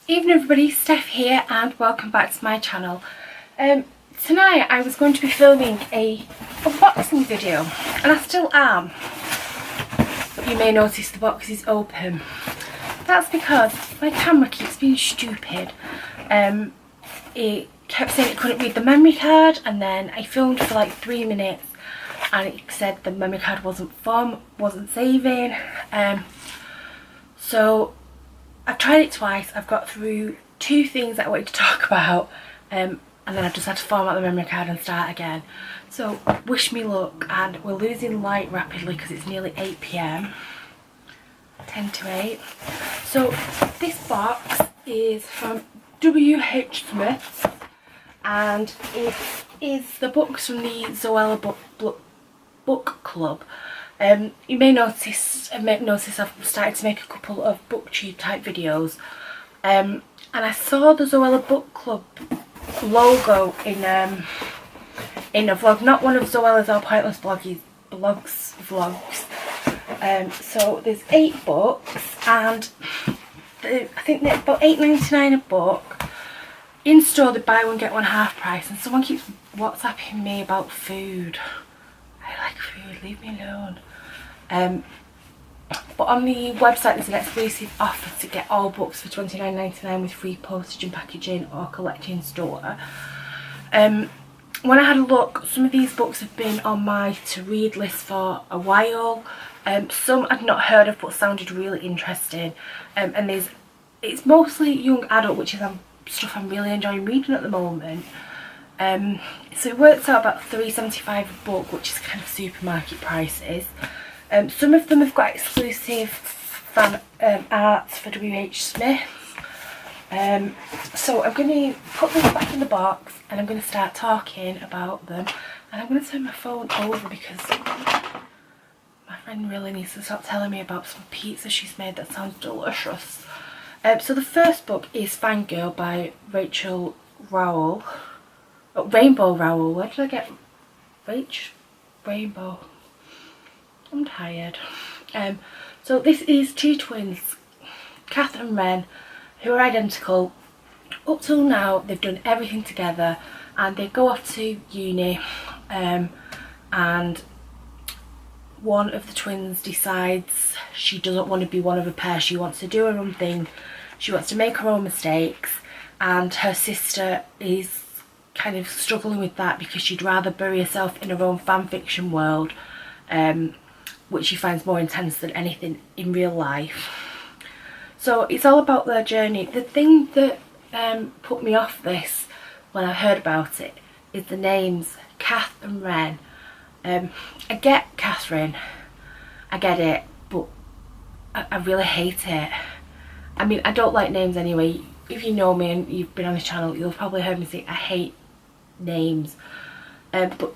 Evening everybody, Steph here and welcome back to my channel. Tonight I was going to be filming a unboxing video and I still am, but you may notice the box is open. That's because my camera keeps being stupid. It kept saying it couldn't read the memory card, and then I filmed for like 3 minutes and it said the memory card wasn't saving. So I've tried it twice. I've got through 2 things that I wanted to talk about, and then I've just had to format the memory card and start again. So wish me luck, and we're losing light rapidly because it's nearly 8 PM. 10 to 8. So this box is from W.H. Smith, and it is the books from the Zoella book club. You may notice I've started to make a couple of booktube type videos, and I saw the Zoella book club logo in a vlog, not one of Zoella's or Pointless vlogs. So there's 8 books, and I think they're about £8.99 a book. In store they buy one get one half price, and someone keeps WhatsApping me about food. I like food, leave me alone. But on the website there's an exclusive offer to get all books for £29.99 with free postage and packaging or collect in store. When I had a look, some of these books have been on my to read list for a while. Some I'd not heard of but sounded really interesting, and it's mostly young adult, which is stuff I'm really enjoying reading at the moment. So it works out about £3.75 a book, which is kind of supermarket prices. Some of them have got exclusive fan arts for W.H. Smith. So I'm going to put this back in the box and I'm going to start talking about them. And I'm going to turn my phone over because my friend really needs to stop telling me about some pizza she's made that sounds delicious. So the first book is Fangirl by Rainbow Rowell. Where did I get Rainbow? I'm tired. So this is 2 twins, Kath and Ren, who are identical. Up till now they've done everything together, and they go off to uni, and one of the twins decides she doesn't want to be one of a pair. She wants to do her own thing. She wants to make her own mistakes, and her sister is kind of struggling with that because she'd rather bury herself in her own fan fiction world, which she finds more intense than anything in real life. So it's all about their journey. The thing that put me off this when I heard about it is the names Kath and Ren. I get Catherine, I get it, but I really hate it. I mean, I don't like names anyway. If you know me and you've been on this channel, you'll probably heard me say I hate names. But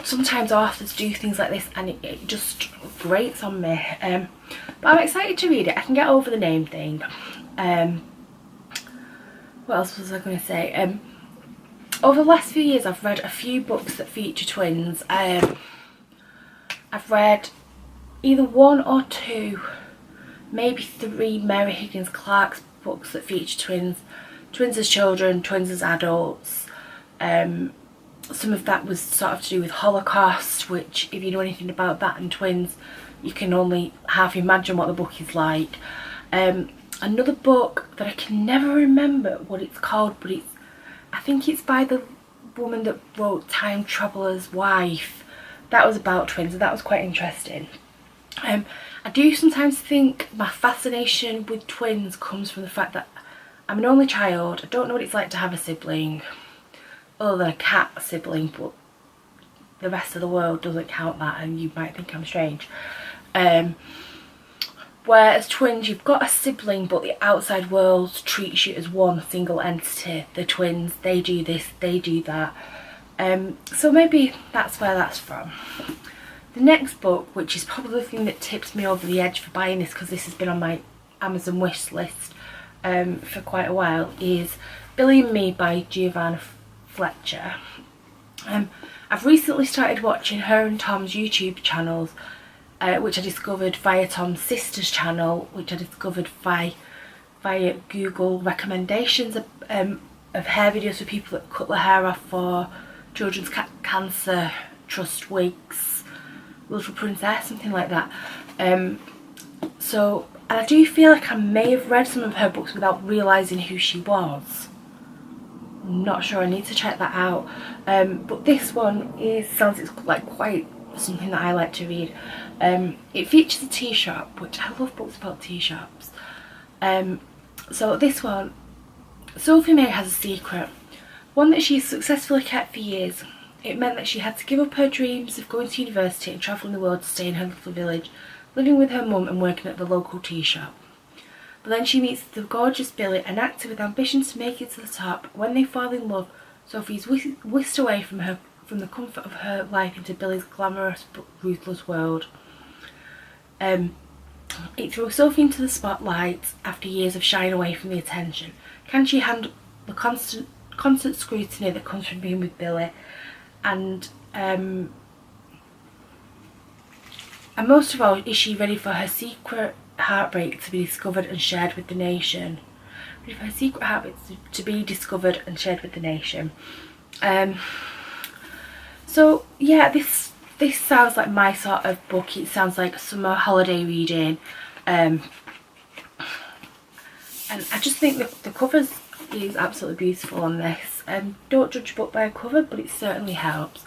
sometimes authors do things like this and it just grates on me. But I'm excited to read it. I can get over the name thing. What else was I going to say? Over the last few years I've read a few books that feature twins. I've read either 1 or 2, maybe 3 Mary Higgins Clark's books that feature twins. Twins as children, twins as adults. Some of that was sort of to do with Holocaust, which if you know anything about that and twins, you can only half imagine what the book is like. Another book that I can never remember what it's called, but I think it's by the woman that wrote Time Traveller's Wife. That was about twins, and that was quite interesting. I do sometimes think my fascination with twins comes from the fact that I'm an only child. I don't know what it's like to have a sibling, other than a cat sibling, but the rest of the world doesn't count that, and you might think I'm strange. Whereas twins, you've got a sibling, but the outside world treats you as one single entity. The twins, they do this, they do that. So maybe that's where that's from. The next book, which is probably the thing that tipped me over the edge for buying this, because this has been on my Amazon wish list for quite a while, is Billy and Me by Giovanna Fletcher. I've recently started watching her and Tom's YouTube channels, which I discovered via Tom's sister's channel, which I discovered via via Google recommendations of hair videos for people that cut their hair off for Children's Cancer Trust Wigs, Little Princess, something like that. So, and I do feel like I may have read some of her books without realising who she was. I'm not sure, I need to check that out. But this one sounds like quite something that I like to read. It features a tea shop, which I love books about tea shops. So this one, Sophie May has a secret, one that she's successfully kept for years. It meant that she had to give up her dreams of going to university and travelling the world to stay in her little village, living with her mum and working at the local tea shop. But then she meets the gorgeous Billy, an actor with ambition to make it to the top. When they fall in love, Sophie is whisked away from the comfort of her life into Billy's glamorous but ruthless world. It throws Sophie into the spotlight after years of shying away from the attention. Can she handle the constant scrutiny that comes from being with Billy? And most of all, is she ready for her secret heartbreak to be discovered and shared with the nation? Ready for her secret heartbreak to be discovered and shared with the nation. So yeah, this sounds like my sort of book. It sounds like summer holiday reading, and I just think the covers is absolutely beautiful on this. Don't judge a book by a cover, but it certainly helps.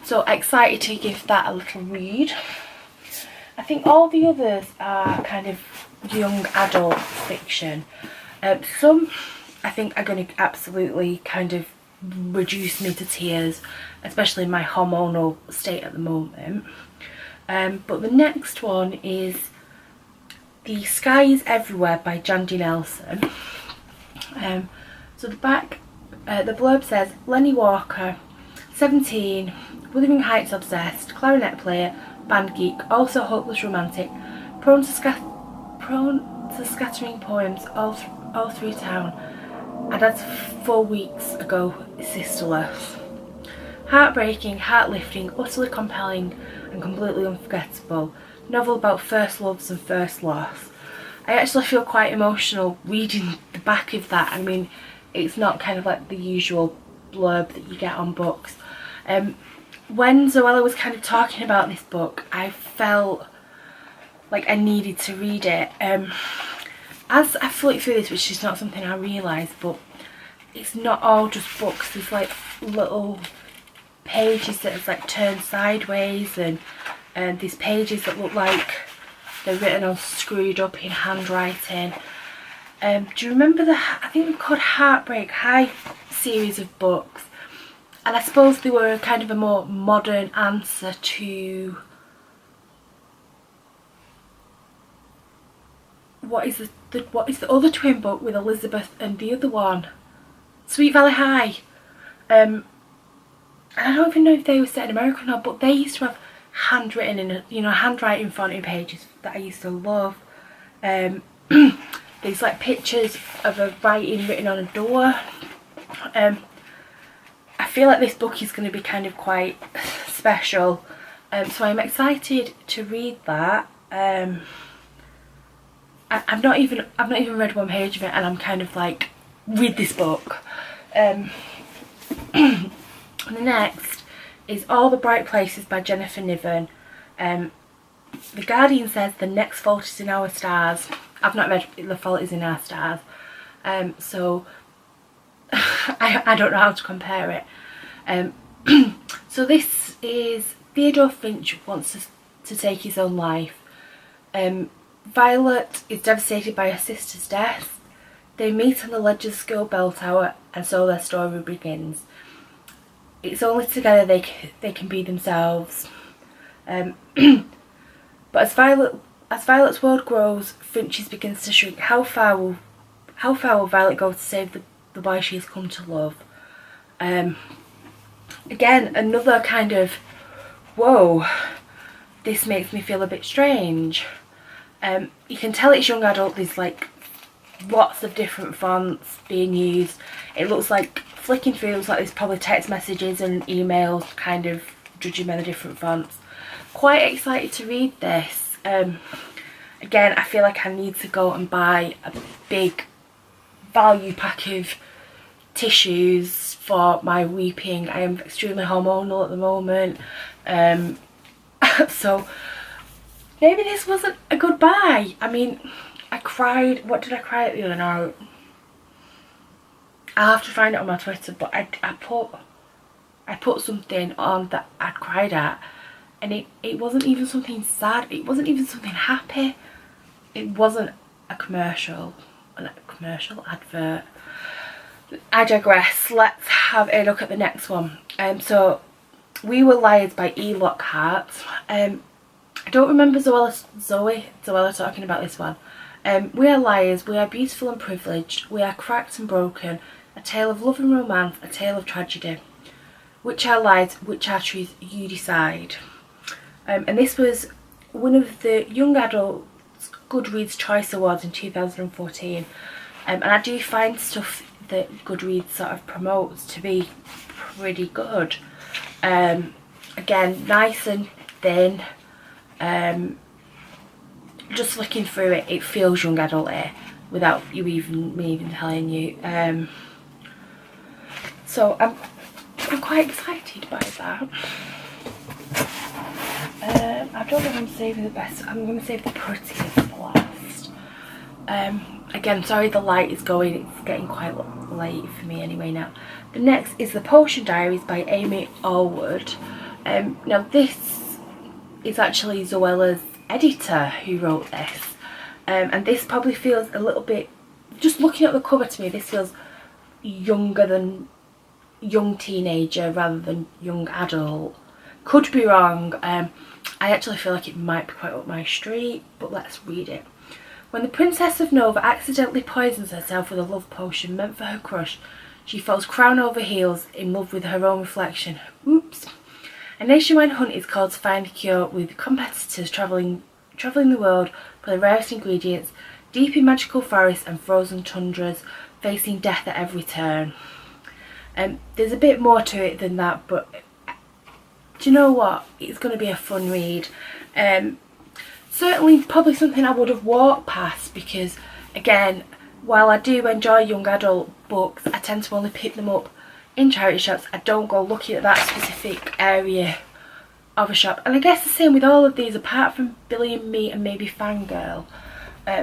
So excited to give that a little read. I think all the others are kind of young adult fiction. Some I think are going to absolutely kind of reduce me to tears, especially in my hormonal state at the moment. But the next one is The Sky is Everywhere by Jandy Nelson. So the back, the blurb says, Lenny Walker, 17, Wuthering Heights obsessed, clarinet player, band geek, also hopeless romantic, prone to scattering poems all through town, and as 4 weeks ago, sisterless. Heartbreaking, heart-lifting, utterly compelling and completely unforgettable. Novel about first loves and first loss. I actually feel quite emotional reading the back of that. I mean, it's not kind of like the usual blurb that you get on books. When Zoella was kind of talking about this book, I felt like I needed to read it. As I flick through this, which is not something I realised, but it's not all just books. There's like little pages that is like turned sideways, and these pages that look like they're written on screwed up in handwriting. Do you remember I think they're called Heartbreak High series of books? And I suppose they were kind of a more modern answer to what is the other twin book with Elizabeth and the other one, Sweet Valley High. I don't even know if they were set in America or not, but they used to have handwritten in handwriting font in pages that I used to love. There's like pictures of a writing written on a door. I feel like this book is going to be kind of quite special, so I'm excited to read that. I've not even read one page of it, and I'm kind of like, read this book. And the next is All the Bright Places by Jennifer Niven. The Guardian says The Next Fault is in Our Stars. I've not read The Fault is in Our Stars, so I don't know how to compare it. So this is Theodore Finch wants to take his own life. Violet is devastated by her sister's death. They meet on the ledge of the school bell tower, and so their story begins. It's only together they can be themselves. But as Violet's world grows, Finch's begins to shrink. How far will Violet go to save the boy she has come to love? Again, another kind of, whoa, this makes me feel a bit strange. You can tell it's young adult. There's like lots of different fonts being used. It looks like, flicking through, it looks like there's probably text messages and emails, kind of judging by the different fonts. Quite excited to read this. Again, I feel like I need to go and buy a big value pack of tissues for my weeping. I am extremely hormonal at the moment, so maybe this wasn't a good buy. I mean, I cried. What did I cry at the other night? I'll have to find it on my Twitter, but I put something on that I'd cried at, and it wasn't even something sad, it wasn't even something happy, it wasn't a commercial advert. I digress. Let's have a look at the next one. So We Were Liars by E. Lockhart. I don't remember Zoella talking about this one. We are liars, we are beautiful and privileged, we are cracked and broken, a tale of love and romance, a tale of tragedy. Which are lies, which are truth, you decide. And this was one of the Young Adult Goodreads Choice Awards in 2014. And I do find stuff that Goodreads sort of promotes to be pretty good. Again, nice and thin. Just looking through it, it feels young adult here without me even telling you. So I'm quite excited by that. I don't know if I'm saving the best. I'm going to save the prettiest for last. Again, sorry the light is going. It's getting quite late for me anyway now. The next is the Potion Diaries by Amy Allwood. Now this is actually Zoella's editor who wrote this. And this probably feels a little bit, just looking at the cover to me, this feels younger than young teenager rather than young adult. Could be wrong. I actually feel like it might be quite up my street, but let's read it. When the Princess of Nova accidentally poisons herself with a love potion meant for her crush, she falls crown over heels in love with her own reflection. Oops. A nationwide hunt is called to find a cure, with competitors travelling the world for the rarest ingredients, deep in magical forests and frozen tundras, facing death at every turn. There's a bit more to it than that, but do you know what? It's going to be a fun read. Certainly probably something I would have walked past because, again, while I do enjoy young adult books, I tend to only pick them up in charity shops. I don't go looking at that specific area of a shop. And I guess the same with all of these, apart from Billy and Me and maybe Fangirl.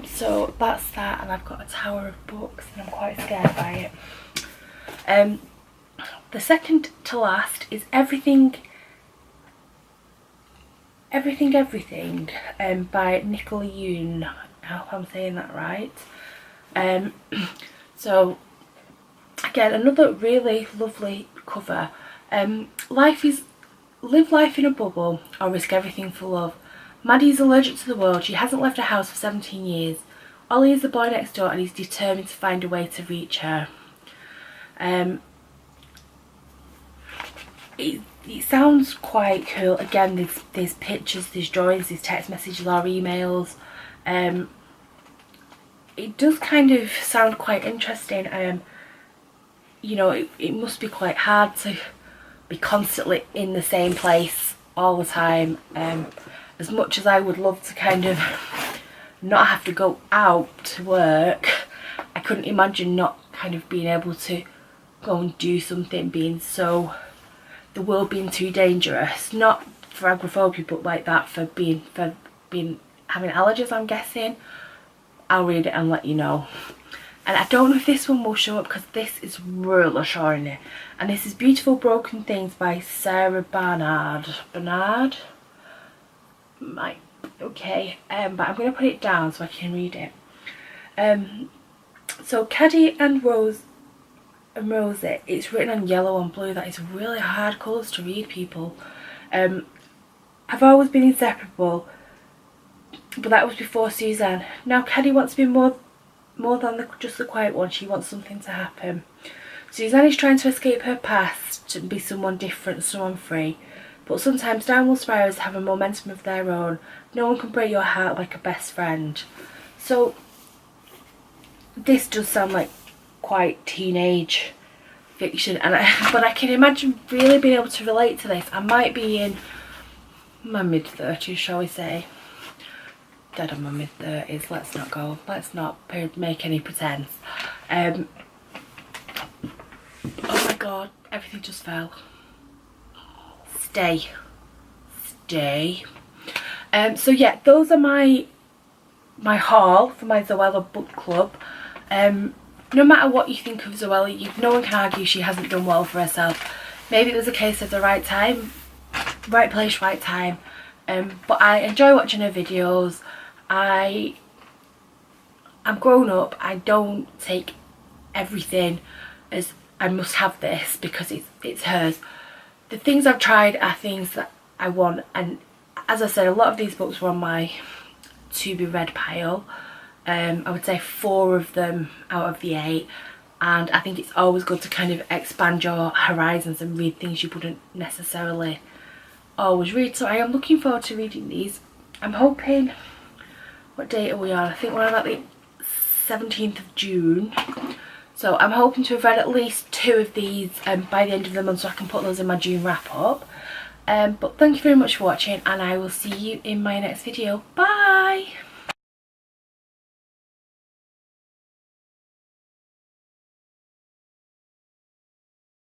So that's that, and I've got a tower of books and I'm quite scared by it. The second to last is Everything by Nicola Yoon. I hope I'm saying that right. So again, another really lovely cover. Live life in a bubble or risk everything for love. Maddie is allergic to the world. She hasn't left her house for 17 years. Ollie is the boy next door and he's determined to find a way to reach her. It sounds quite cool. Again, there's pictures, there's drawings, there's text messages or emails. It does kind of sound quite interesting. You know, it must be quite hard to be constantly in the same place all the time. As much as I would love to kind of not have to go out to work, I couldn't imagine not kind of being able to go and do something, the world being too dangerous. Not for agoraphobia, but like that for having allergies, I'm guessing. I'll read it and let you know. And I don't know if this one will show up because this is really shiny. And this is Beautiful Broken Things by Sarah Barnard. Okay, but I'm going to put it down so I can read it. So Caddy and Rose, it's written on yellow and blue. That is really hard colours to read, people. Have always been inseparable, but that was before Suzanne. Now Caddy wants to be more than just the quiet one. She wants something to happen. Suzanne is trying to escape her past and be someone different, someone free. But sometimes downward spirals have a momentum of their own. No one can break your heart like a best friend. So this does sound like quite teenage fiction, but I can imagine really being able to relate to this. I might be in my mid-30s, shall we say. Dead on my mid-30s, let's not make any pretense. Oh my god, everything just fell. Stay. So yeah, those are my haul for my Zoella book club. No matter what you think of Zoella, no one can argue she hasn't done well for herself. Maybe it was a case of the right time, right place, right time. But I enjoy watching her videos. I'm grown up. I don't take everything as I must have this because it's hers. The things I've tried are things that I want, and as I said, a lot of these books were on my to be read pile. I would say 4 of them out of the 8, and I think it's always good to kind of expand your horizons and read things you wouldn't necessarily always read. So I am looking forward to reading these. I'm hoping, what date are we on? I think we're on about the 17th of June. So I'm hoping to have read at least 2 of these by the end of the month, so I can put those in my June wrap up. But thank you very much for watching, and I will see you in my next video. Bye!